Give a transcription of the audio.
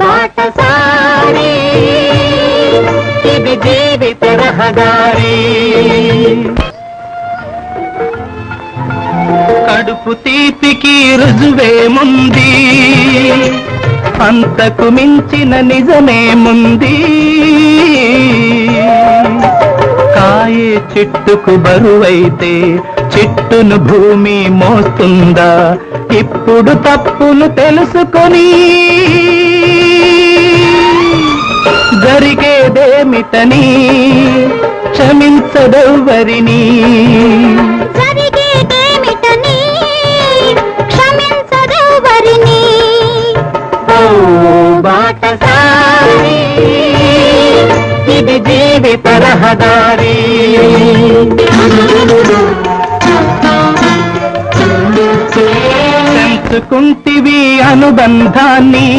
బాటసారి ఇది జీవిత రహదారి. కడుపు తీపికి రుజువేముంది, అంతకు మించిన నిజమేముంది. కాయే చెట్టుకు బరువైతే చెట్టును భూమి మోస్తుందా? ఇప్పుడు తప్పును తెలుసుకొని జరిగేదేమిటని క్షమించదెవ్వరిని. బాటసారి ఇది జీవిత రహదారి. తెలుసుకుంటివి అనుబంధాన్ని